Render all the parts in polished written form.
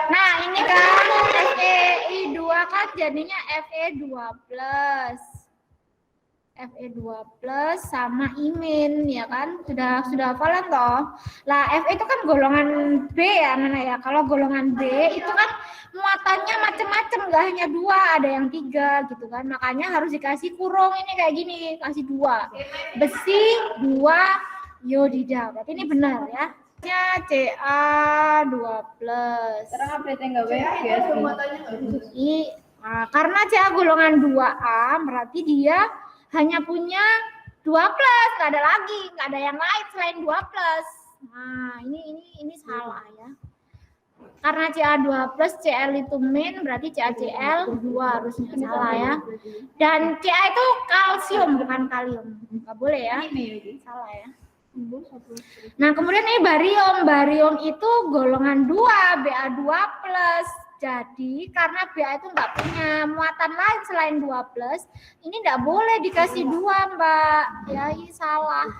Nah, ini kan FeI2 kan jadinya Fe2 plus. Fe2 plus sama imin ya kan, sudah hafalan toh. Lah Fe itu kan golongan B ya mana ya. Kalau golongan B itu kan muatannya macam-macam, nggak hanya 2, ada yang 3 gitu kan. Makanya harus dikasih kurung ini kayak gini, kasih 2 besi, 2 yodida. Berarti ini benar ya. Ca2 plus. Sekarang update enggak ya? Karena Ca golongan 2A berarti dia hanya punya 2 plus, nggak ada lagi, nggak ada yang lain selain 2 plus. Nah, ini salah ya. Karena Ca2 plus Cl itu min, berarti CaCl 2 harusnya, salah ya. Dan Ca itu kalsium bukan kalium. Nggak boleh ya. Salah ya. Nah, kemudian ini barium. Barium itu golongan 2, Ba2 plus. Jadi karena Ba itu nggak punya muatan lain selain 2 plus, ini nggak boleh dikasih 2 Mbak. Ya, ini salah.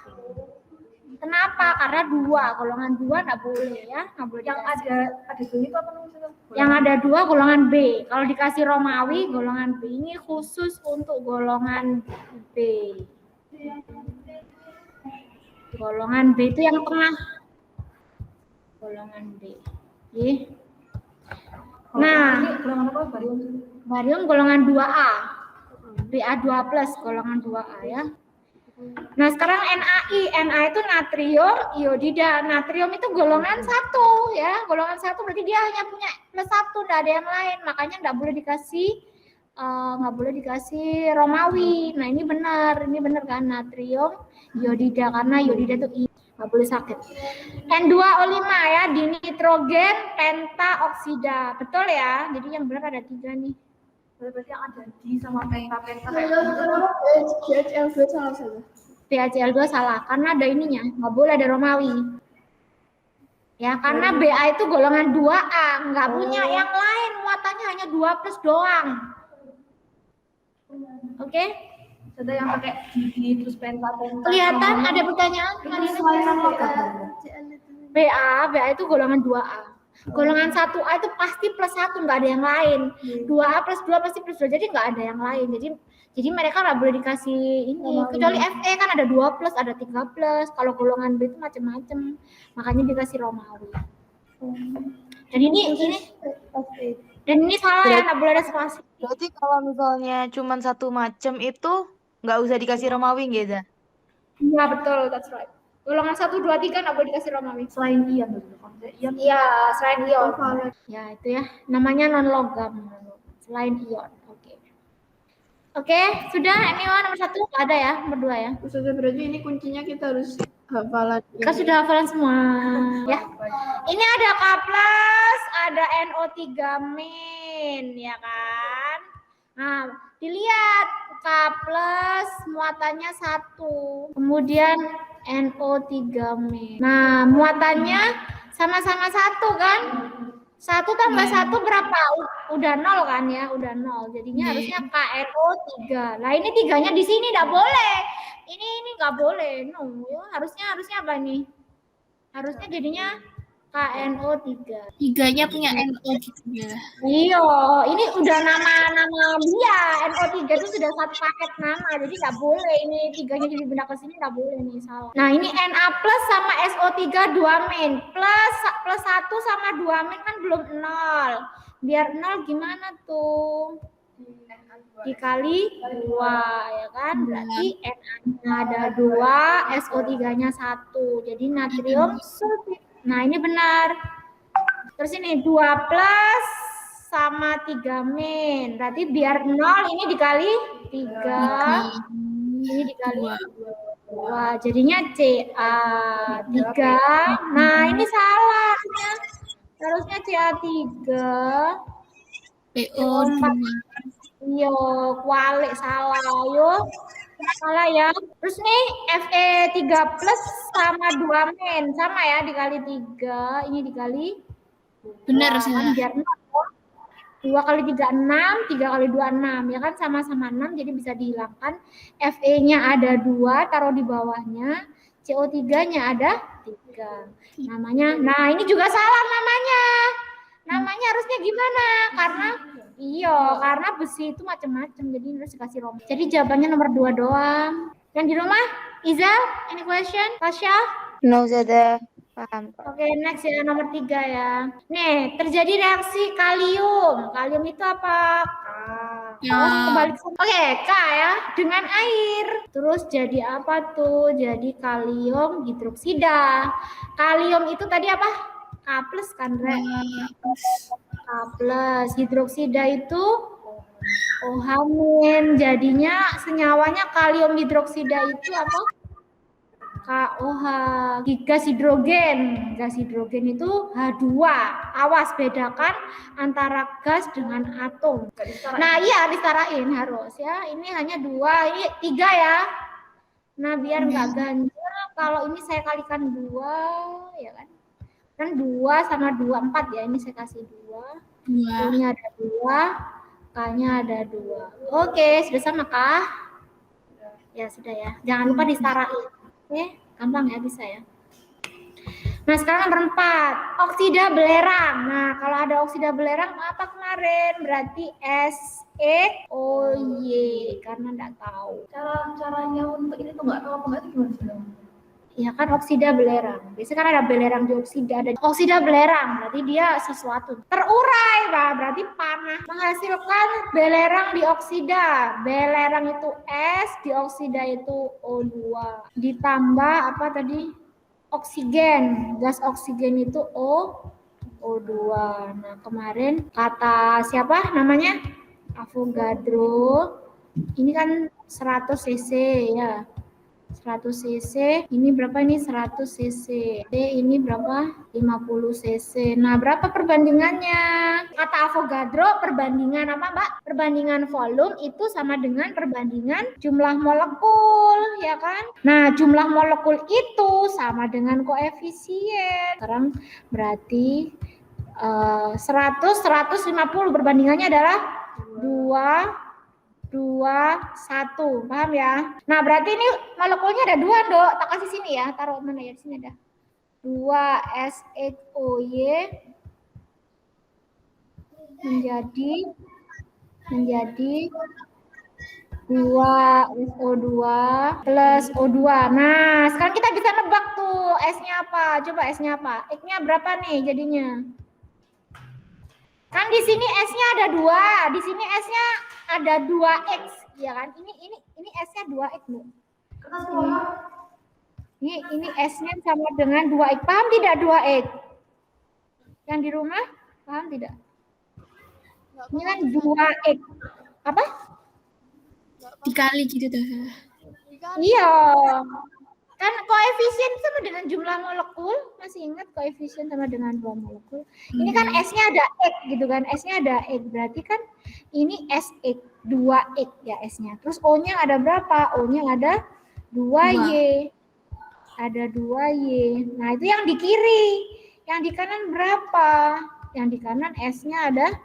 Kenapa? Karena 2, golongan 2 nggak boleh ya, nggak boleh. Yang ada bunyi itu apa namanya? Yang ada 2 golongan B. Kalau dikasih Romawi golongan B, ini khusus untuk golongan B. Golongan B itu yang tengah. Golongan B. Oke. Nah, barium golongan 2A. Ba2 plus golongan 2A ya. Nah, sekarang NaI. Na itu natrium iodida. Natrium itu golongan 1 ya. Golongan 1 berarti dia hanya punya plus 1, enggak ada yang lain. Makanya enggak boleh dikasih Romawi. Nah, ini benar kan natrium iodida karena iodida itu nggak boleh sakit. N2O5 ya, dinitrogen pentaoksida. Betul ya? Jadi yang benar ada 3 nih. Berarti yang ada di sama penta BHCl2 salah saja. BHCl2 salah karena ada ininya, nggak boleh ada Romawi. Ya, karena Ba itu golongan 2A, nggak punya yang lain, muatannya hanya 2 plus doang. Oke? Ada yang pakai gigi terus penta. Kelihatan ada pertanyaan? Ba itu golongan 2A. Golongan 1A itu pasti plus 1, nggak ada yang lain. 2A plus 2 pasti plus 2, jadi nggak ada yang lain. Jadi mereka nggak boleh dikasih ini. Kecuali Fe kan ada 2 plus, ada 3 plus. Kalau golongan B itu macam-macam. Makanya dikasih Romawi. Dan ini salah ya, nggak boleh ada spasi. Berarti kalau misalnya cuma satu macam itu nggak usah dikasih Romawi gitu? Iya betul, that's right. Golongan 1, 2, 3 nggak boleh dikasih Romawi. Selain ion. Iya, selain ion. Ya itu ya, namanya non logam. Selain ion. Oke, sudah. Anyone nomor 1 ada ya, nomor 2 ya. Maksudnya berarti ini kuncinya kita harus hafalan. Kita sudah hafalan semua ya. Ini ada K+, ada NO3 min, ya kan? Nah, dilihat K+ muatannya 1. Kemudian NO3 min. Nah, muatannya sama-sama 1 kan? 1 tambah 1 berapa? Udah 0 kan ya, udah 0. Jadinya harusnya KNO3. Nah, ini 3-nya di sini enggak boleh. Ini enggak boleh. No, harusnya apa ini? Harusnya jadinya KNO3. 3-nya punya NO gitu ya. Iya, ini udah nama dia. NO3 itu sudah satu paket nama, jadi nggak boleh ini 3-nya jadi benda ke sini, nggak boleh nih, salah. Nah, ini Na plus sama SO3 2 min. Plus 1 sama 2 min kan belum 0. Biar 0 gimana tuh? Dikali 2 ya kan? Berarti Na-nya ada 2, SO3-nya 1. Jadi natrium sulfit. Nah, ini benar. Terus ini 2 plus sama 3 min. Berarti biar 0 ini dikali 3. Ini dikali 2. Jadinya Ca3. Nah, ini salah. Harusnya Ca3. PO2. Iya, kualik salah. Ayo. Salah ya. Terus nih Fe3 plus sama 2 min. Sama ya, dikali 3. Ini dikali Benar sih. Kan biar 2 kali 3 6, 3 kali 2 6 ya kan, sama-sama 6 jadi bisa dihilangkan. Fe-nya ada 2, taruh di bawahnya. CO3-nya ada 3. Namanya. Nah, ini juga salah namanya. gimana? Karena besi itu macam-macam, jadi harus dikasih rombongan. Jadi jawabannya nomor 2 doang. Yang di rumah, Iza, any question? Tasya? No, Ustazah. Paham kok. Oke, next ya, nomor 3 ya. Nih, terjadi reaksi kalium. Kalium itu apa? K. Kembali ke Oke, K ya. Dengan air. Terus jadi apa tuh? Jadi kalium hidroksida. Kalium itu tadi apa? K plus kan, Re? K plus. Hidroksida itu OH-. Jadinya senyawanya kalium hidroksida itu apa? KOH, gas hidrogen. Gas hidrogen itu H2. Awas bedakan antara gas dengan atom. Nah, iya disetarain harus ya. Ini hanya 2, ini 3 ya. Nah, biar nggak ganjil, kalau ini saya kalikan 2, ya kan? Kan 2 sama 2, 4 ya. Ini saya kasih 2. Ini ada 2, K-nya ada 2. Oke, sudah sama kah? Ya, sudah ya. Jangan lupa disetarain. Oke, gampang ya, bisa ya. Nah, sekarang nomor 4, oksida belerang. Nah, kalau ada oksida belerang apa kemarin? Berarti SeOy, karena enggak tahu. Caranya untuk ini tuh nggak tahu apa nggak itu gimana sih? Ya kan oksida belerang. Biasanya kan ada belerang dioksida, ada oksida belerang. Berarti dia sesuatu terurai, Pak. Berarti panah menghasilkan belerang dioksida. Belerang itu S, dioksida itu O2. Ditambah apa tadi? Oksigen. Gas oksigen itu O2. Nah, kemarin kata siapa namanya? Avogadro. Ini kan 100 cc ya. 100 cc, ini berapa ini 100 cc. Ini berapa? 50 cc. Nah, berapa perbandingannya? Kata Avogadro, perbandingan apa, Mbak? Perbandingan volume itu sama dengan perbandingan jumlah molekul, ya kan? Nah, jumlah molekul itu sama dengan koefisien. Sekarang berarti 100, 150 perbandingannya adalah 2, 1, paham ya? Nah, berarti ini molekulnya ada 2, Dok. Tak kasih sini ya, taruh mana ya, di sini ada 2 SeOy menjadi 2 SO2 plus O2. Nah, sekarang kita bisa nebak tuh S-nya apa. Coba S-nya apa? X-nya berapa nih jadinya? Kan di sini S-nya ada 2, di sini S-nya ada 2X, ya kan? Ini S-nya 2X, Bu. Ini S-nya sama dengan 2X. Paham tidak 2X? Yang di rumah paham tidak? Ini kan 2X. Apa? Dikali gitu tuh. Iya. Kan koefisien sama dengan jumlah molekul, masih ingat koefisien sama dengan jumlah molekul. Ini kan S-nya ada X gitu kan, S-nya ada X, berarti kan ini SX, 2X ya S-nya. Terus O-nya ada berapa? O-nya ada 2Y. Ada 2Y. Nah, itu yang di kiri. Yang di kanan berapa? Yang di kanan S-nya ada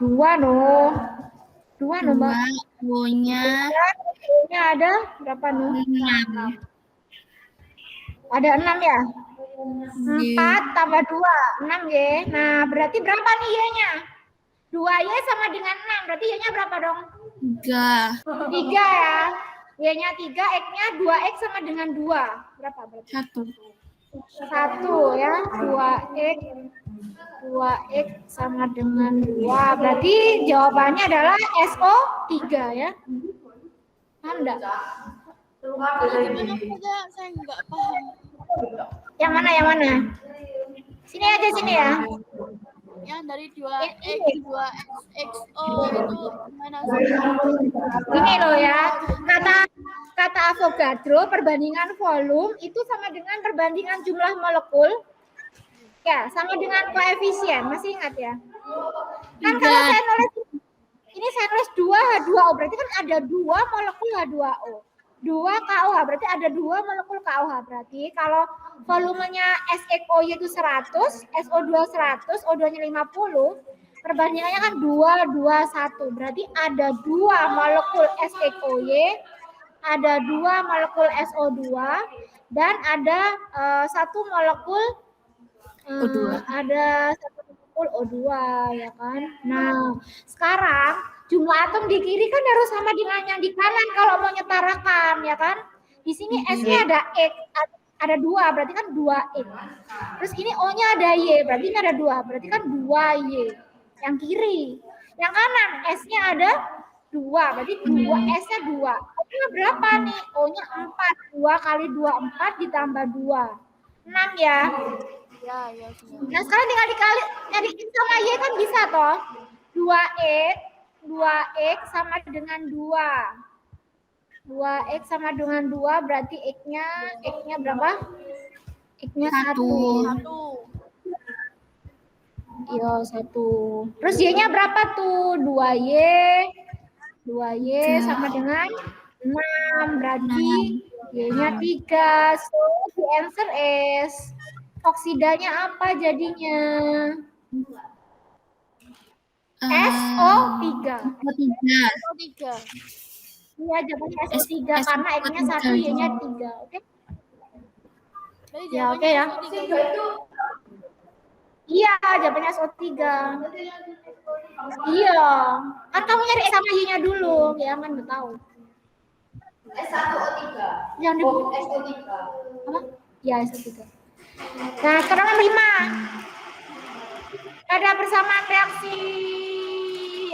2 loh. 2 loh, Mbak. O-nya O-nya ada berapa nih? 6. Ada 6 ya? 4 tambah 2, 6 ya. Nah, berarti berapa nih Y-nya? 2Y sama dengan 6, berarti Y-nya berapa dong? 3. 3 ya. Y-nya 3, X-nya 2X sama dengan 2. Berapa berarti? 1. 1 ya. 2X sama dengan 2. Berarti jawabannya adalah SO3 ya. Paham enggak? Saya nggak paham. Yang mana? Sini aja, sini ya. Yang dari 2X, 2XO itu gimana sih? Ini loh ya. Kata Avogadro, perbandingan volume itu sama dengan perbandingan jumlah molekul. Ya, sama dengan koefisien. Masih ingat ya? Kan kalau saya nulis ini saya nulis 2H2O, berarti kan ada 2 molekul H2O. 2 KOH, berarti ada 2 molekul KOH. Berarti kalau volumenya SeOy itu 100, SO2 100, O2-nya 50, perbandingannya kan 2, 2, 1. Berarti ada 2 molekul SeOy, ada 2 molekul SO2, dan ada 1 molekul O2. ada 1 molekul O2 ya kan. Nah, sekarang jumlah atom di kiri kan harus sama dengan yang di kanan kalau mau nyetarakan ya kan. Di sini S-nya ada X, ada 2, berarti kan 2X. Terus ini O-nya ada Y, berarti ini ada 2, berarti kan 2Y. Yang kiri. Yang kanan S-nya ada 2, berarti 2S-nya 2. O-nya berapa nih? O-nya 4. 2 kali 2, 4 ditambah 2. 6 ya. Ya, ya sudah. Nah, sekarang tinggal dikali nyari X sama Y kan bisa toh. 2X sama dengan 2. 2X sama dengan 2 berarti X-nya berapa? X-nya 1. 1. Iya, 1. Terus Y-nya berapa tuh? 2Y. 2Y sama dengan 6. Berarti Y-nya 3. So, the answer is oksidanya apa jadinya? SO3. O3. O3. Iya, jawabannya SO3 karena X-nya 1, Y-nya 3. Oke? Jadi Ya, oke jawabannya ya. SO3. Iya, jawabannya SO3. Iya. Kan kamu nyari X sama Y-nya dulu, ya kan udah tahu. S1O3. Yang di SO3. apa? Ya, SO3. Nah, sekarang nomor 5. Ada persamaan reaksi.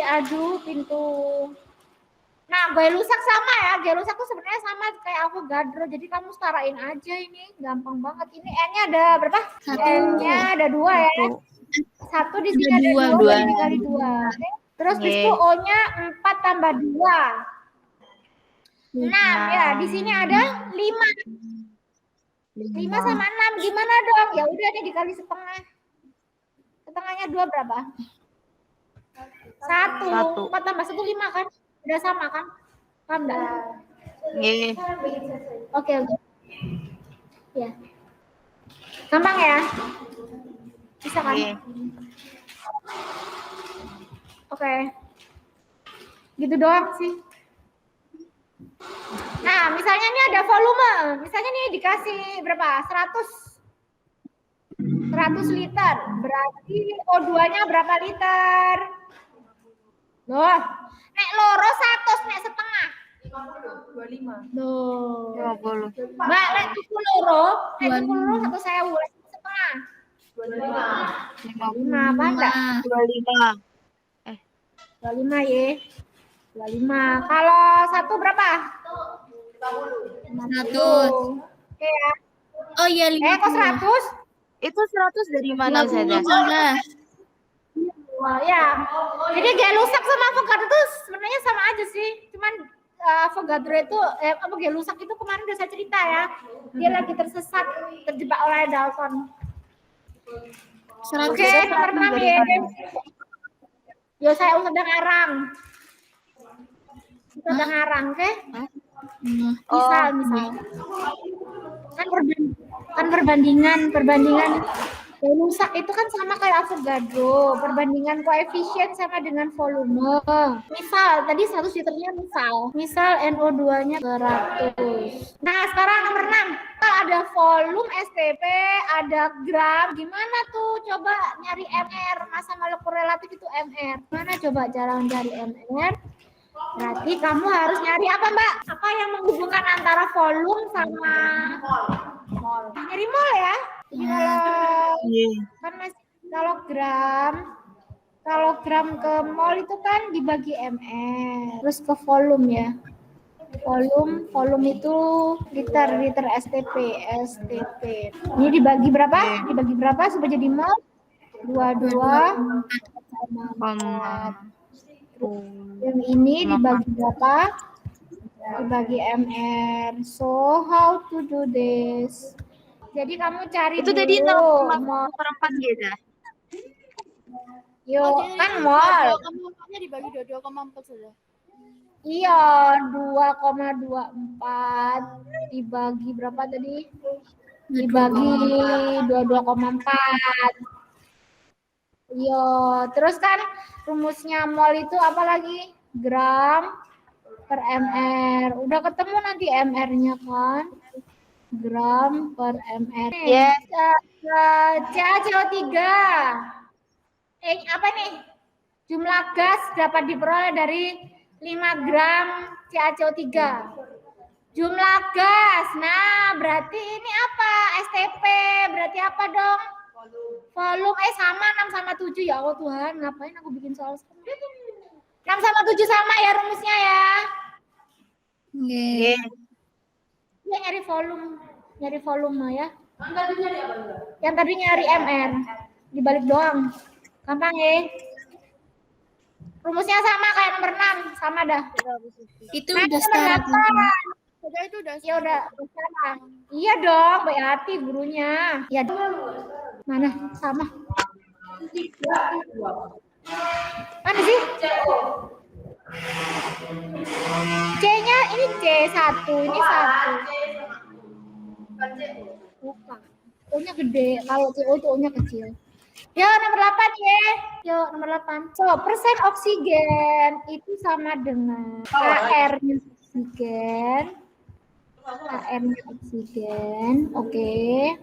Aduh, pintu. Nah, Gay-Lussac sama ya. Gay-Lussac tuh sebenarnya sama kayak Avogadro. Jadi kamu setarain aja ini. Gampang banget. Ini N-nya ada berapa? N-nya ada 2 ya. 1 di sini ada 2, berarti kali 2. Oke. Terus di situ O-nya 4 tambah 2. 6 ya. Di sini ada 5. 5 sama 6. Gimana dong? Ya udah nih dikali setengah. Setengahnya 2 berapa? 1. 4 tambah 1 5 kan? Udah sama kan? Paham enggak? Nggih. Oke. Ya. Gampang ya? Bisa kan? Nggih. Oke. Gitu doang sih. Nah, misalnya ini ada volume. Misalnya nih dikasih berapa? 100 liter. Berarti O2-nya berapa liter? Loh, nek loro 100, nek setengah. 25. Loh. 50. Mbak, nek tuku loro 1.000, nek setengah. 5 apa enggak? 25. 25 ya. 25. Kalau 1 berapa? 100. Oke ya. Oh iya, Kok 100? Itu 100 dari mana saja? salah. Wah, ya. Jadi Gay-Lussac sama Avogadro itu sebenarnya sama aja sih. Cuman Avogadro itu Gay-Lussac itu kemarin udah saya cerita ya. Dia lagi tersesat, terjebak oleh Dalton. Oke, nomor 6 ya. Yo saya sedang ngarang. Sedang ngarang, oke? Misal. Kan perbandingan Gay-Lussac itu kan sama kayak Avogadro, perbandingan koefisien sama dengan volume. Misal, tadi 100 liternya misal NO2-nya 100. Nah, sekarang nomor 6. Kalau ada volume STP, ada gram, gimana tuh? Coba nyari MR, massa molekul relatif itu MR. Gimana coba cara mencari MR? Berarti kamu harus nyari apa, Mbak? Apa yang menghubungkan antara volume sama mol? Nyari mol ya? Kan masih kalau gram ke mol itu kan dibagi mr, terus ke volume ya. Volume itu liter STP. Ini dibagi berapa? Dibagi berapa supaya jadi mol? 22 sama 4. Yang ini dibagi berapa? Dibagi mr. So how to do this? Jadi kamu cari Itu dulu tadi mol. 0,4 gitu. Yo, jadi kan mol. 2,4-nya dibagi 22,4 saja. Iya, 2,24 dibagi berapa tadi? Dibagi 22,4. Iya, terus kan rumusnya mol itu apa lagi? Gram per mr. Udah ketemu nanti mr-nya kan? Gram per mr. Yes. CaCO3. apa nih? Jumlah gas dapat diperoleh dari 5 gram CaCO3. Jumlah gas. Nah, berarti ini apa? STP. Berarti apa dong? Volume. Sama 6 sama 7 ya Allah Tuhan. Ngapain aku bikin soal 6 sama 7 sama ya rumusnya ya. Oke. Ya nyari volume ya. Yang tadi nyari MR. Dibalik doang. Gampang ya. Rumusnya sama kayak nomor 6, sama dah. Itu Nah, udah nomor setara. 8. Udah itu udah. Ya udah sama. Iya dong, baik hati gurunya. Ya. Mana? Sama. Mana sih? C-nya ini C1, ini 1. Bukan. O-nya gede, kalau CO itu O-nya kecil. Ya, nomor 8 ya. Yuk, nomor 8. So, persen oksigen itu sama dengan AR-nya oksigen. AR-nya oksigen, oke.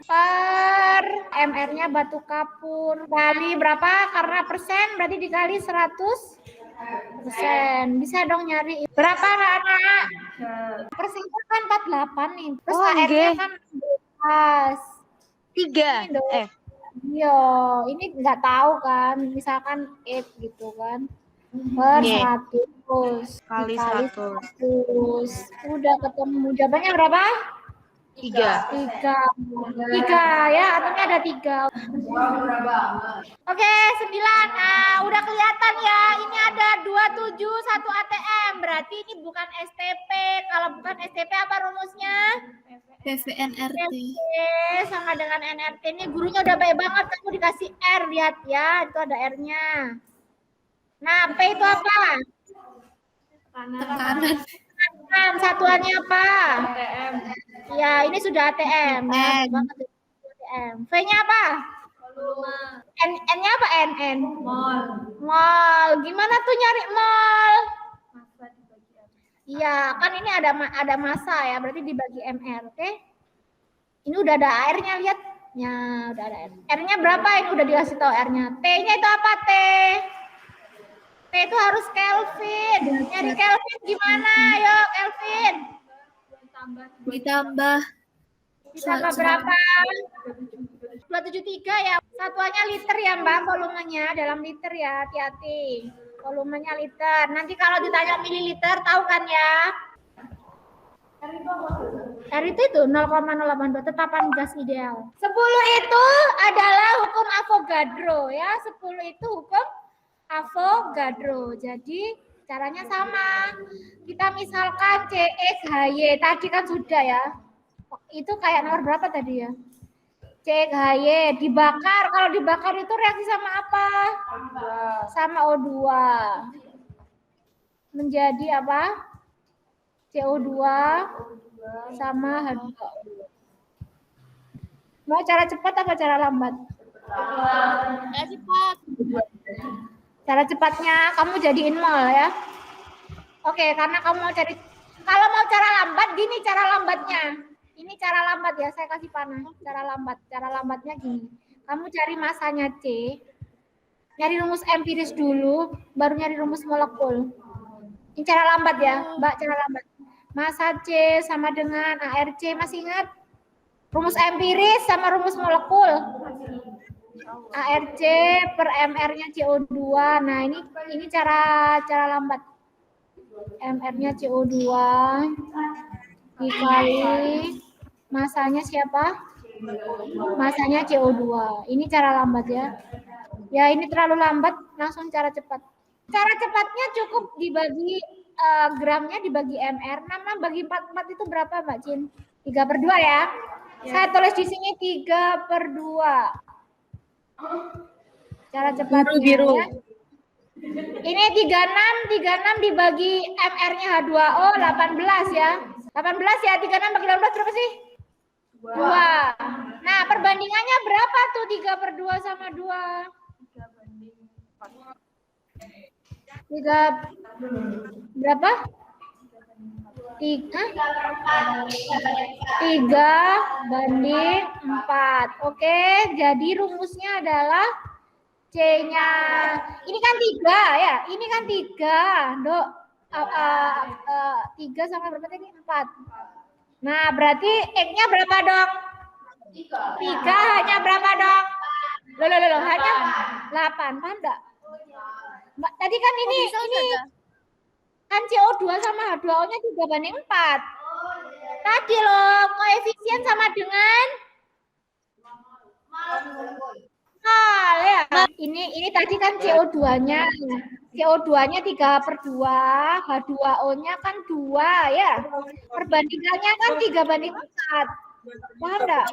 Per MR-nya batu kapur. Kali berapa? Karena persen berarti dikali 100%. Bisa dong nyari. Berapa anak? Persennya kan 48 nih. Terus Oh, AR-nya nggih. kan 12. 3. Ini dong. Iya, ini nggak tahu kan, misalkan 8 gitu kan, per Nggih. 100 Kali dikali 100. 100. Udah ketemu. Jawabannya berapa? 3. 3 ya, atomnya ada 3. Oke, 9. Nah, udah kelihatan ya, ini ada 27, 1 ATM. Berarti ini bukan STP. Kalau bukan STP apa rumusnya? PVNRT. Oke, sama dengan NRT. Ini gurunya udah baik banget, kamu dikasih R, lihat ya, itu ada R-nya. Nah, P itu apa? Tekanan. Satuannya apa? ATM. Ya, ini sudah ATM. Ya, N. ATM. V-nya apa? N-nya apa? NN. Mol. Gimana tuh nyari mol? Iya, kan ini ada massa ya, berarti dibagi MR, oke? Ini udah ada airnya, lihat. Ya, udah ada R. R-nya berapa? Ini udah dikasih tahu R-nya. T-nya itu apa, T? T itu harus Kelvin. Nyari Kelvin gimana? Ayo, Kelvin. Ditambah Ditambah berapa? 273 ya. Satuannya liter ya, Mbak, volumenya dalam liter ya, hati-hati. Volumenya liter. Nanti kalau ditanya mililiter, tahu kan ya? R itu 0,082, tetapan gas ideal. 10 itu adalah hukum Avogadro ya. 10 itu hukum Avogadro. Jadi caranya sama. Kita misalkan CXHY tadi kan sudah ya. Itu kayak nomor berapa tadi ya? CXHY dibakar. Kalau dibakar itu reaksi sama apa? Sama O2. Menjadi apa? CO2 sama H2O. Mau cara cepat apa cara lambat? Ya cepat. Cara cepatnya kamu jadiin mol ya. Oke, karena kamu mau cari, kalau mau cara lambat, gini cara lambatnya. Ini cara lambat ya, saya kasih panah. Cara lambatnya gini. Kamu cari masanya C, nyari rumus empiris dulu, baru nyari rumus molekul. Ini cara lambat ya, Mbak, cara lambat. Massa C sama dengan ARC, masih ingat? Rumus empiris sama rumus molekul. ARC per MR-nya CO2. Nah, ini cara lambat. MR-nya CO2 dikali masanya siapa? Masanya CO2. Ini cara lambat ya. Ya, ini terlalu lambat, langsung cara cepat. Cara cepatnya cukup dibagi gramnya dibagi MR. 6 bagi 4 itu berapa, Mbak Cin? 3/2 ya. Saya tulis di sini 3/2. Cara cepatnya Biru. ya. Ini 36 dibagi MR-nya H2O 18 ya. 18 ya, 36 bagi 18 berapa sih? 2. Nah, perbandingannya berapa tuh 3/2 sama 2? 3 berapa? 3/4. Oke, jadi rumusnya adalah C-nya ini kan 3 ya, ini kan 3, Dok. 3 sama berapa tadi? 4. Nah, berarti X-nya berapa dong? 3 hanya berapa dong? Loh, hanya 8, paham enggak? Mbak, tadi kan ini kan CO2 sama H2O-nya 3/4. Tadi loh, koefisien sama dengan hal ya. Ini tadi kan CO2-nya. CO2-nya 3/2, H2O-nya kan 2 ya. Perbandingannya kan 3/4. Paham enggak?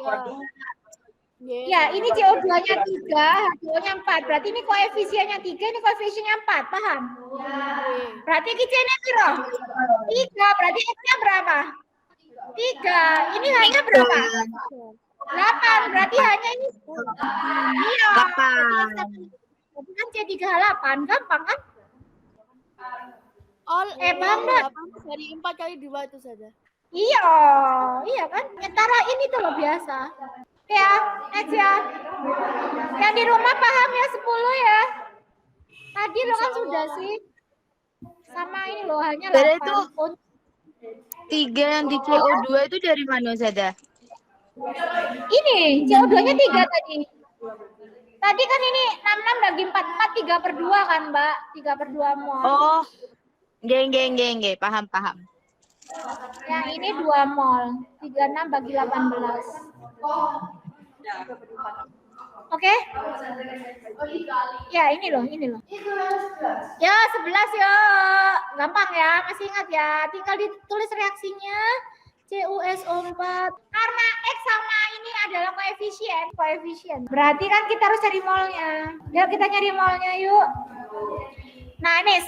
Ya, ini CO2-nya 3, H2O-nya 4. Berarti ini koefisiennya 3, ini koefisiennya 4. Paham? Berarti C-nya berapa? 3. Berarti X-nya berapa? 3. Ini hanya berapa? 8. Berarti hanya ini. Iya. 8. Berarti kan C3H8. Gampang kan? Paham enggak? Dari 4 kali 2 itu saja. Iya kan? Antara ini tuh loh biasa. Ya, next ya. Yang di rumah paham ya 10 ya. Tadi lo kan sudah sih. Sama ini loh hanya 8. Berarti itu 3 yang di CO2 itu dari mana, Zada? Ini CO2-nya 3 tadi. Tadi kan ini 66 bagi 4, 3/2 kan, Mbak? 3/2 mol. Oh, nggih, paham. Yang ini 2 mol. 36 bagi 18. Oke? Ya, ini loh. Ya, 11 ya. Gampang ya, masih ingat ya. Tinggal ditulis reaksinya. CuSO4. Karena X sama ini adalah koefisien. Berarti kan kita harus cari molnya. Yuk kita nyari molnya yuk. Nah, ini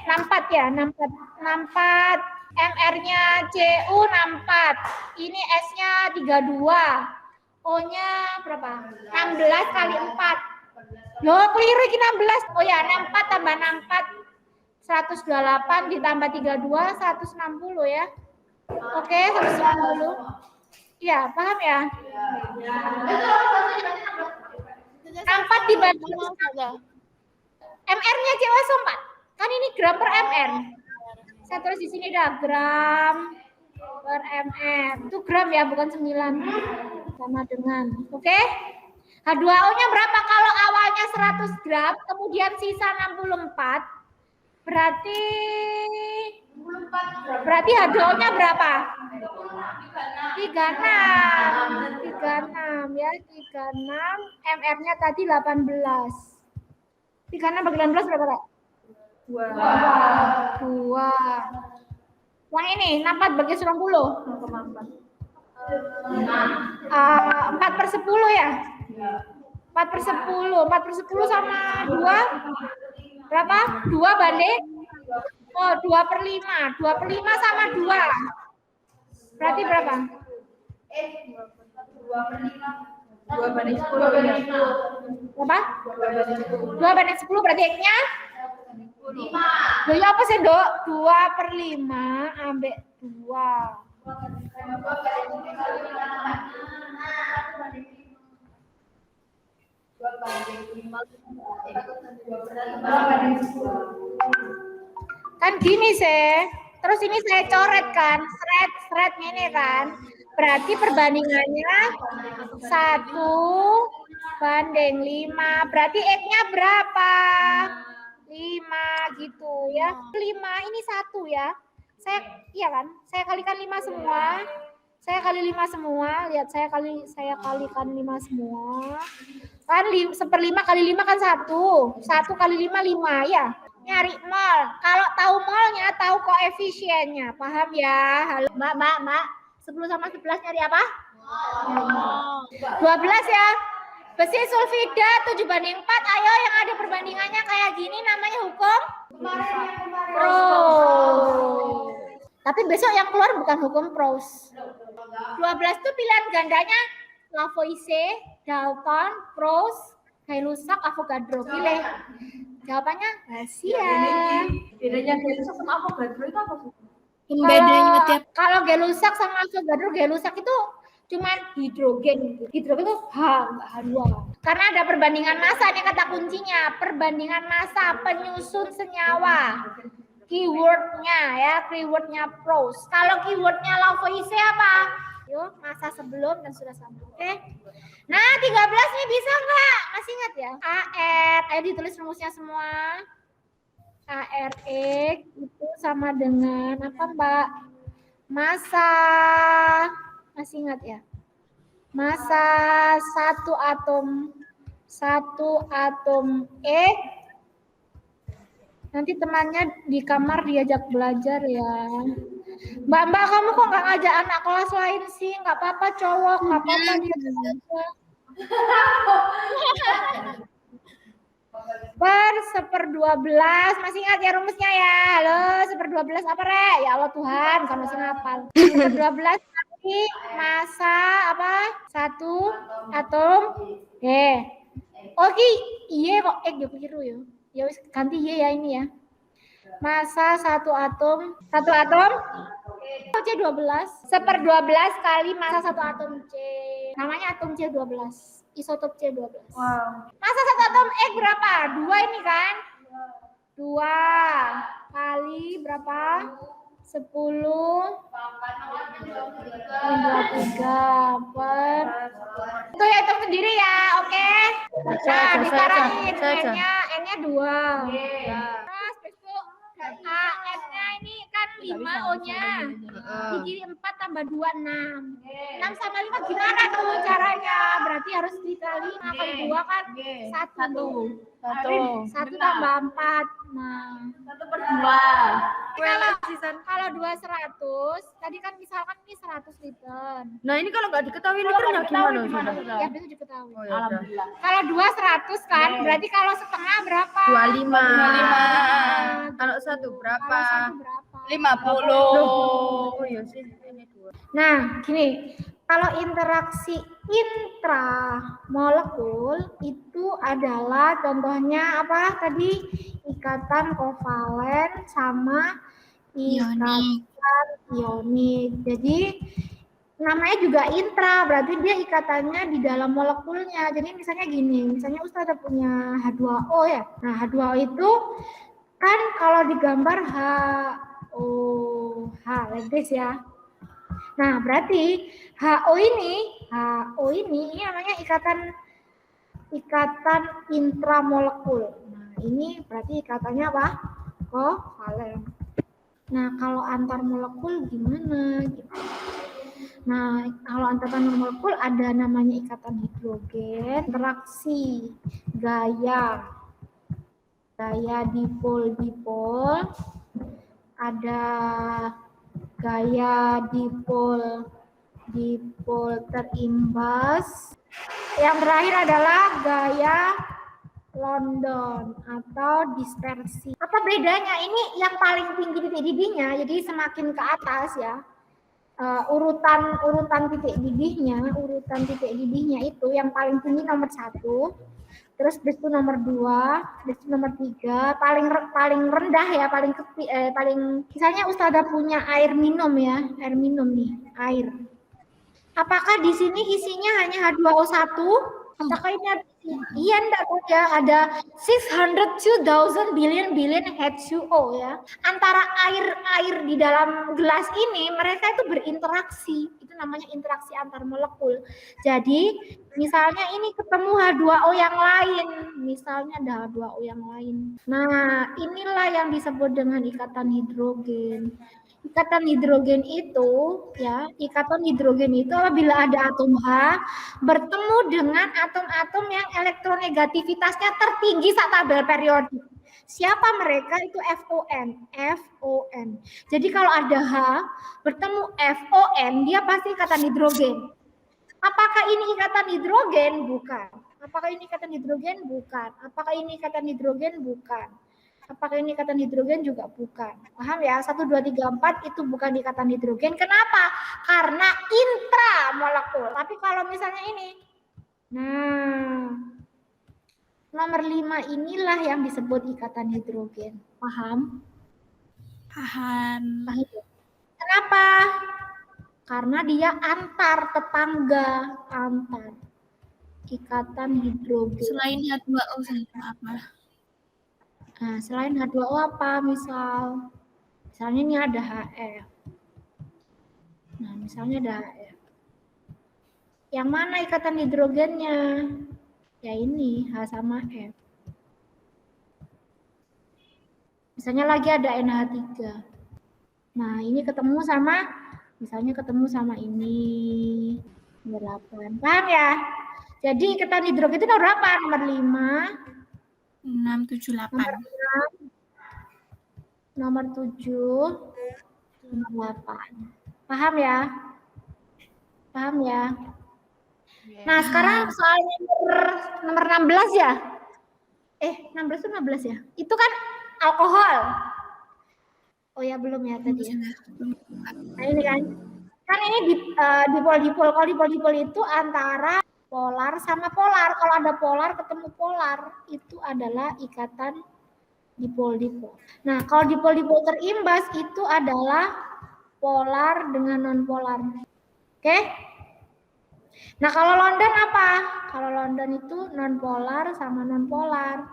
64 ya, 64. MR-nya Cu 64. Ini S-nya 32. O-nya berapa? 16 kali 4. Loh, keliru ini 16. Oh ya, 64 tambah 64. 128 ditambah 32, 160 ya. Oke, 160. Iya, paham ya? 64 dibagi MR-nya CuSO4. Kan ini gram per MR. Saya tulis di sini dah, gram per MR. Itu gram ya, bukan 9. Sama dengan. Oke? H2O-nya berapa kalau awalnya 100 gram, kemudian sisa 64? Berarti H2O-nya berapa? 36 ya, 36. MR-nya tadi 18. 36 bagi 18 berapa, Kak? 2. Yang ini 64 bagi 90. 4/10 ya? 4/10. 4/10 sama 2 berapa? 2 banding 2/5. 2/5 sama 2. Berarti berapa? 2 banding 10. Berapa? 2 banding 10 berarti X-nya 5. Loh ya apa sih, Dok? 2/5 ambil 2. Kan gini sih. Terus ini saya coret kan, seret ini kan. Berarti perbandingannya 1/5. Berarti X-nya berapa? 5 gitu ya. 5 ini 1 ya. Iya kan? Saya kalikan 5 semua. Saya kali 5 semua. Lihat saya kalikan 5 semua. Kan 1/5 kali 5 kan 1. 1 kali 5 5 ya. Nyari mol. Kalau tahu molnya, tahu koefisiennya. Paham ya? Halo, Mbak. 10 sama 11 nyari apa? 12 ya. Besi sulfida 7/4. Ayo yang ada perbandingannya kayak gini namanya hukum Proust. Tapi besok yang keluar bukan hukum Proust. 12 itu pilihan gandanya Lavoisier, Dalton, Proust, Gay-Lussac, Avogadro. Pilih. Jawabannya rahasia. Bedanya Gay-Lussac sama Avogadro itu apa sih? Bedanya tiap Kalau Gay-Lussac sama Avogadro, Gay-Lussac itu cuman hidrogen. Hidrogen itu H2. Karena ada perbandingan massa, ini kata kuncinya. Perbandingan massa penyusun senyawa. Keywordnya ya, keywordnya pros. Kalau keywordnya Lavoisier apa? Yuk, masa sebelum dan sudah sama. Oke. Nah, 13 nih bisa nggak? Masih ingat ya? AR, ayo ditulis rumusnya semua. ARX itu sama dengan apa, Mbak? Massa. Masih ingat ya? Massa satu atom X. Nanti temannya di kamar diajak belajar ya. Mbak, kamu kok nggak ngajak anak kelas lain sih? Nggak apa-apa cowok, nggak apa-apa dia aja. Per 1/12, masih ingat ya rumusnya ya? Halo, 1/12 apa re? Ya Allah Tuhan, kan masih ngapal. 1/12 kali massa apa? 1 atom. Oke, iya kok yo keliru ya. Ya wis ganti ya ini ya. Massa 1 atom C12 1/12 kali massa 1 atom C. Namanya atom C12, isotop C12. Wow. Massa 1 atom X berapa? 2 ini kan? 2 kali berapa? 10 23 per. Itu ya hitung sendiri ya, oke? Nah, dikarangin N-nya 2. Terus besok A-N-nya ini kan 5 O-nya. Dikiri 4 tambah 2, 6. 6 sama 5 gimana tuh caranya? Berarti harus dikali 5 kali 2 kan 1. 1 tambah 4. Nah, 1/2. kalau 2 100, tadi kan misalkan ini 100 liter. Nah, ini kalau nggak diketahui liternya gimana? Ya, itu diketahui. Oh, ya udah. Kalau 2 100 kan, berarti kalau setengah berapa? 25. 25. Kalau 1 berapa? Kalau 1 berapa? 50. Oh iya sih, ini 2. Nah, gini. Kalau interaksi intramolekul itu adalah contohnya apa tadi? Ikatan kovalen sama ikatan ionik. Jadi namanya juga intra, berarti dia ikatannya di dalam molekulnya. Jadi misalnya gini, misalnya Ustaz ada punya H2O ya. Nah, H2O itu kan kalau digambar HOH, like this ya. Nah, berarti HO ini namanya ikatan intramolekul. Nah, ini berarti ikatannya apa? Kovalen. Nah, kalau antar molekul gimana gitu. Nah, kalau antar molekul ada namanya ikatan hidrogen, interaksi gaya dipol, ada gaya dipol terimbas. Yang terakhir adalah gaya London atau dispersi. Apa bedanya? Ini yang paling tinggi titik didihnya, jadi semakin ke atas ya. Urutan titik didihnya itu yang paling tinggi nomor 1, terus habis itu nomor 2, habis itu nomor 3, paling rendah ya, paling misalnya Ustazah punya air minum nih, air. Apakah di sini isinya hanya H2O1? Apakah ini iya enggak ya, ada 602,000 billion H2O ya. Antara air di dalam gelas ini mereka itu berinteraksi. Itu namanya interaksi antar molekul. Jadi misalnya ini ketemu H2O yang lain, misalnya ada H2O yang lain. Nah, inilah yang disebut dengan ikatan hidrogen. Ikatan hidrogen itu apabila ada atom H bertemu dengan atom-atom yang elektronegativitasnya tertinggi saat tabel periodik. Siapa mereka? Itu FON. Jadi kalau ada H bertemu FON, dia pasti ikatan hidrogen. Apakah ini ikatan hidrogen? Bukan. Apakah ini ikatan hidrogen? Bukan. Apakah ini ikatan hidrogen? Bukan. Apakah ini ikatan hidrogen? Juga bukan. Paham ya? 1, 2, 3, 4 itu bukan ikatan hidrogen. Kenapa? Karena intramolekul. Tapi kalau misalnya ini, nah, nomor 5 inilah yang disebut ikatan hidrogen. Paham? Paham. Kenapa? Karena dia antar tetangga, ikatan hidrogen. Selain H2O apa? Nah, selain H2O apa? Misalnya ini ada HF. Nah, misalnya ada HF. Yang mana ikatan hidrogennya? Ya ini, H sama F. Misalnya lagi ada NH3. Nah, ini ketemu sama, misalnya ketemu sama ini. Nomor 8. Paham ya? Jadi ikatan hidrogen itu nomor berapa? Nomor 5. 6, 7, 8. Nomor 7. Nomor 8. Paham ya? Paham ya? Nah, sekarang soal nomor 16 ya? 16 itu 16 ya? Itu kan alkohol. Oh ya, belum ya tadi ya. Nah, ini kan. Kan ini dipol-dipol. Kalau dipol-dipol itu antara polar sama polar. Kalau ada polar ketemu polar, itu adalah ikatan dipol-dipol. Nah, kalau dipol-dipol terimbas itu adalah polar dengan non-polar. Oke? Nah, kalau London apa? Kalau London itu non-polar sama non-polar.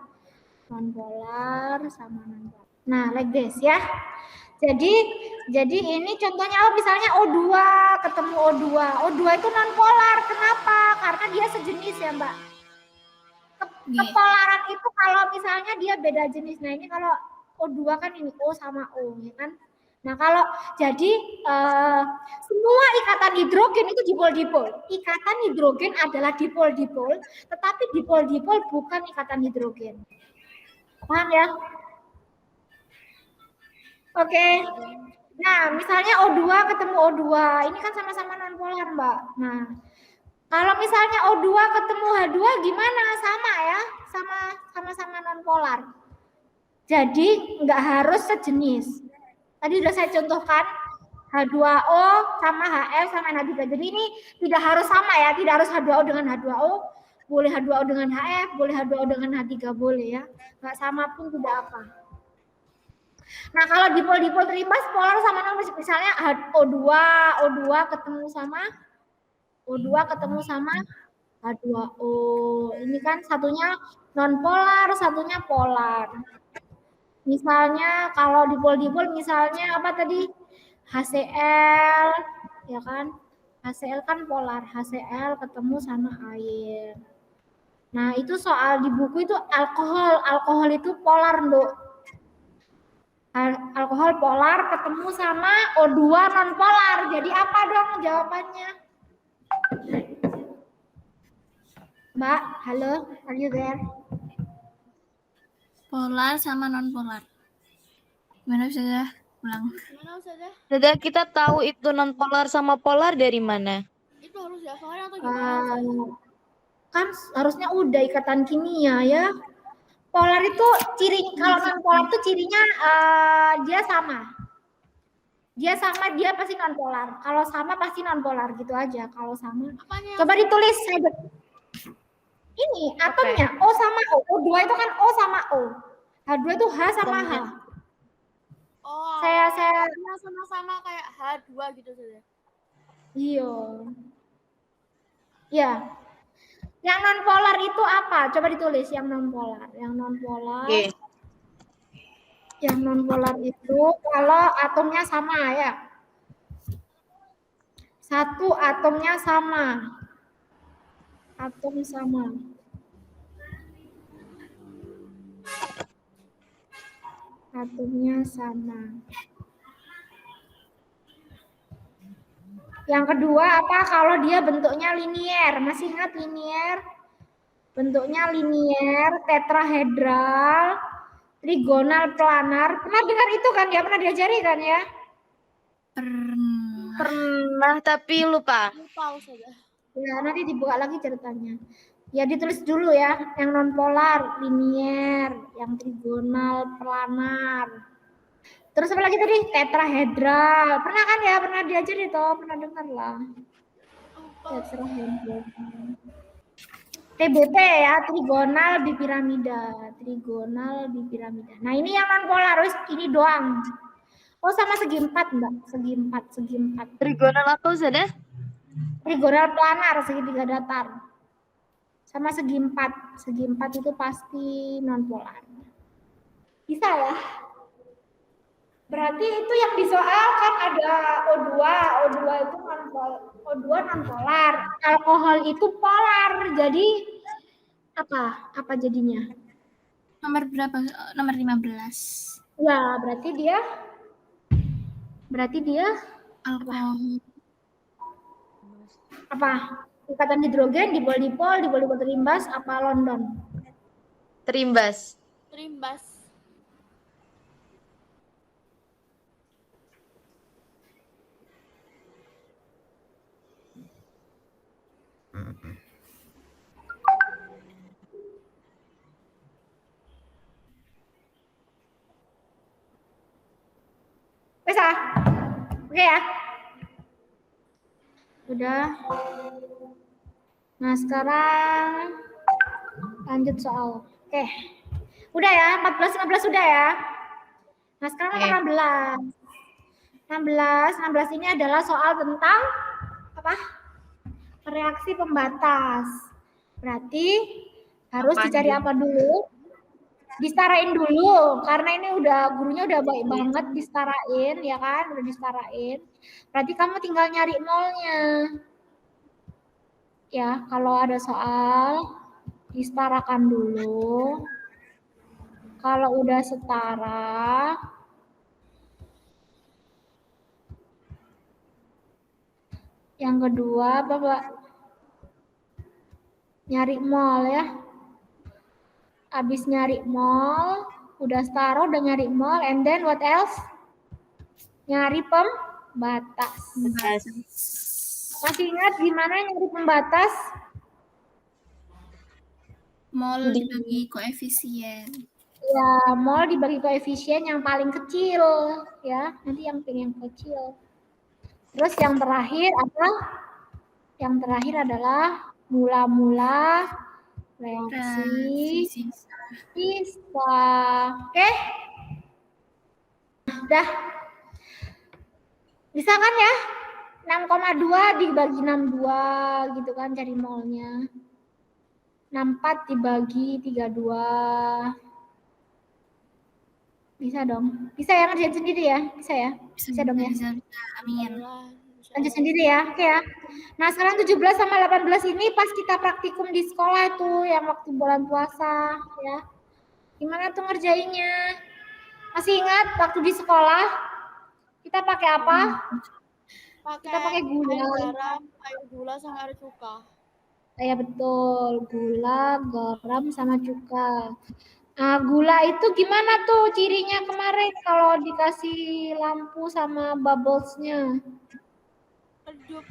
Non-polar sama non-polar. Nah, like this ya. Jadi ini contohnya misalnya O2 ketemu O2. O2 itu non-polar. Kenapa? Karena dia sejenis ya, Mbak. Kepolaran itu kalau misalnya dia beda jenis. Nah, ini kalau O2 kan ini O sama O, ya kan? Nah, kalau jadi semua ikatan hidrogen itu dipol-dipol. Ikatan hidrogen adalah dipol-dipol, tetapi dipol-dipol bukan ikatan hidrogen. Paham ya? Oke. Nah, misalnya O2 ketemu O2, ini kan sama-sama non-polar, Mbak. Nah, kalau misalnya O2 ketemu H2 gimana? Sama ya, sama-sama non-polar. Jadi nggak harus sejenis. Tadi sudah saya contohkan H2O sama HF sama NH3. Jadi ini tidak harus sama ya, tidak harus H2O dengan H2O, boleh H2O dengan HF, boleh H2O dengan H3 boleh ya. Nggak sama pun tidak apa. Nah, kalau dipol-dipol terimbas polar sama non, misalnya O2 ketemu sama H2O. Ini kan satunya non polar, satunya polar. Misalnya kalau dipol-dipol misalnya apa tadi? HCl, ya kan? HCl kan polar, HCl ketemu sama air. Nah, itu soal di buku itu alkohol. Alkohol itu polar, Nduk. Alkohol polar ketemu sama O2 non polar. Jadi apa dong jawabannya? Mbak, halo, are you there? Polar sama non-polar. Gimana bisa ulang? Gimana Ustazah? Sudah kita tahu itu non-polar sama polar dari mana? Itu harus dihafalin atau gimana? Kan harusnya udah ikatan kimia ya. Polar itu kalau non-polar itu cirinya dia sama. Dia pasti non-polar. Kalau sama pasti non-polar gitu aja. Kalau sama. Apanya? Coba ditulis. Ini atomnya O sama O. O2 itu kan O sama O. H2 itu H sama H. Oh, Saya sama-sama kayak H2 gitu saja. Iya. Ya. Yang non-polar itu apa? Coba ditulis yang non-polar. Yang non-polar. Oke. Yang non-polar itu kalau atomnya sama ya. Satu atomnya sama. Atom sama. Atomnya sama. Yang kedua apa? Kalau dia bentuknya linier. Masih ingat linier? Bentuknya linier, tetrahedral, trigonal, planar. Pernah dengar itu kan ya? Pernah diajari kan ya? Pernah tapi lupa. Lupa Ustazah. Ya, nanti dibuka lagi ceritanya. Ya, ditulis dulu ya. Yang non-polar, linier. Yang trigonal, planar. Terus apa lagi tadi? Tetrahedral. Pernah kan ya? Pernah diajari toh? Pernah dengar lah. Tetrahedral. TBP ya, trigonal bipiramida. Trigonal bipiramida. Nah, ini yang non-polar. Ini doang. Oh, sama segi 4, Mbak. Segi 4. Trigonal apa sudah? Trigonal planar, segitiga datar. sama segi 4. Segi 4 itu pasti nonpolar. Bisa ya? Berarti itu yang di soal kan ada O2. O2 itu O2 nonpolar. Alkohol itu polar. Jadi apa? Apa jadinya? Nomor berapa? Nomor 15. Ya, berarti dia Alkohol. apa? Ikatan hidrogen dipol terimbas apa London? Terimbas. Terimbas. Bisa? Oke ya? Udah. Nah, sekarang lanjut soal. Oke. Udah ya, 14 15 udah ya. Nah, sekarang nomor 16. 16 ini adalah soal tentang apa? Reaksi pembatas. Berarti harus dicari apa dulu? Disetarain dulu, karena ini gurunya udah baik banget disetarain, ya kan? Udah disetarain. Berarti kamu tinggal nyari molnya. Ya, kalau ada soal disetarakan dulu. Kalau udah setara, yang kedua Bapak nyari mol ya. Habis nyari mol, udah setara, udah nyari mol, and then what else? Nyari pembatas. Masih ingat gimana nyari pembatas? Mol dibagi koefisien. Ya, mol dibagi koefisien yang paling kecil, ya. Nanti yang kecil. Terus yang terakhir apa? Yang terakhir adalah mula-mula reaksi sisa. Oke? Udah. Bisa kan ya? 6,2 dibagi 62 gitu kan cari molnya. 64 dibagi 32. Bisa dong. Bisa ya ngerjain sendiri ya? Bisa ya? Bisa dong ya? Bisa. Amin. Lanjut sendiri ya. Oke ya. Nah, sekarang 17 sama 18 ini pas kita praktikum di sekolah tuh yang waktu bulan puasa ya. Gimana tuh ngerjainnya? Masih ingat waktu di sekolah kita pakai apa? Kita pakai gula. Air garam, air gula sama air cuka. Ya betul, gula, garam sama cuka. Nah, gula itu gimana tuh cirinya kemarin kalau dikasih lampu sama bubbles-nya? Redup.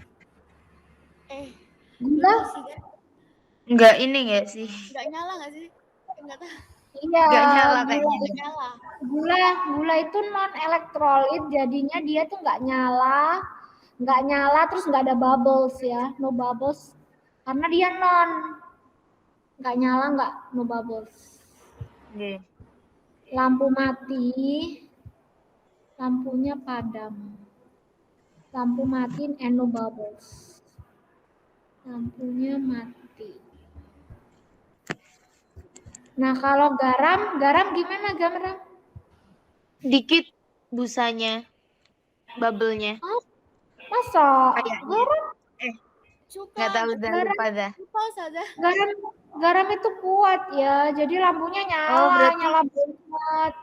Gula? Enggak ini enggak sih? Enggak nyala nggak sih? Enggak tahu. Iya. Enggak nyala kayaknya. Enggak nyala. Gula itu non elektrolit, jadinya dia tuh nggak nyala, terus nggak ada bubbles ya, no bubbles, karena dia nggak nyala, no bubbles. Okay. Lampu mati, lampunya padam. Lampu mati and no bubbles. Lampunya mati. Nah, kalau garam gimana garam? Dikit busanya, bubble-nya. Oh, masa? Kayaknya. Garam? Cuka. Nggak tahu, udah lupa dah. Lupa saja. Garam itu kuat ya, jadi lampunya nyala banget.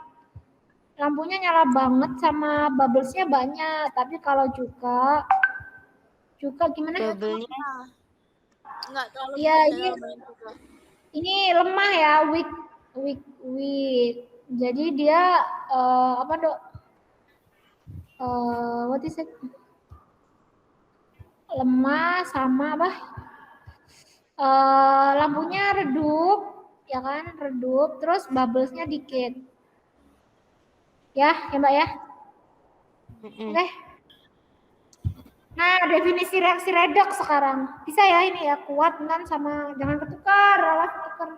Lampunya nyala banget sama bubblesnya banyak. Tapi kalau cuka gimana? Bubble-nya Enggak terlalu Iya, juga. ini lemah ya, weak. Jadi dia apa dok? What is it? Lemah sama apa? Lampunya redup, ya kan? Redup, terus bubblesnya dikit. Ya Mbak ya. Oke. Nah, definisi reaksi redoks sekarang. Bisa ya ini ya, kuat kan sama jangan ketukar, alas ketukar.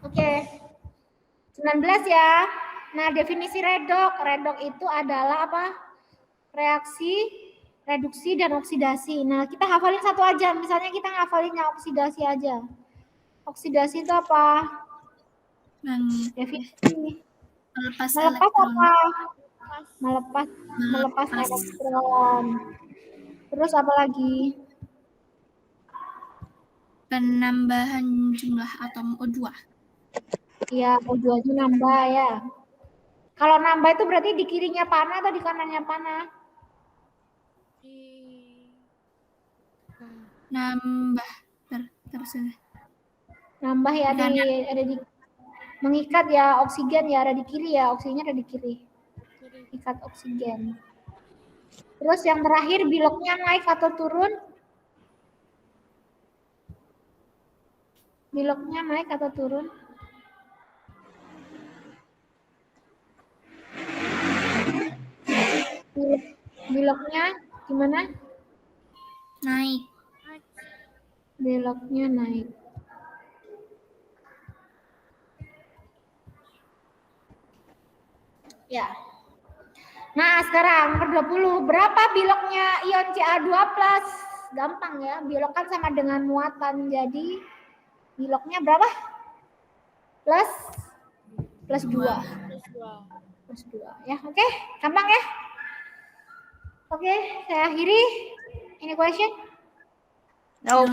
Oke. 19 ya. Nah, definisi redok itu adalah apa? Reaksi reduksi dan oksidasi. Nah, kita hafalin satu aja. Misalnya kita ngafalinnya oksidasi aja. Oksidasi itu apa? Definisi. Melepas Melepas elektron. apa? Melepas elektron. Terus apa lagi? Penambahan jumlah atom O2. Iya, O2-nya nambah ya. Kalau nambah itu berarti di kirinya panah atau di kanannya panah? Di Nambah. Terus Nambah ya Di kanan. ada di mengikat ya oksigen ya ada di kiri ya, oksigennya ada di kiri. kiri. Ikat oksigen. Terus yang terakhir biloknya naik atau turun? Biloknya naik atau turun? Biloknya gimana? Naik. Beloknya naik. Ya. Nah, sekarang nomor 20. Berapa biloknya ion Ca2+? Gampang ya, bilokkan sama dengan muatan. Jadi biloknya berapa? Plus 2. Plus 2. Plus 2 ya. Oke, gampang ya. Oke, saya akhiri. Any question? No.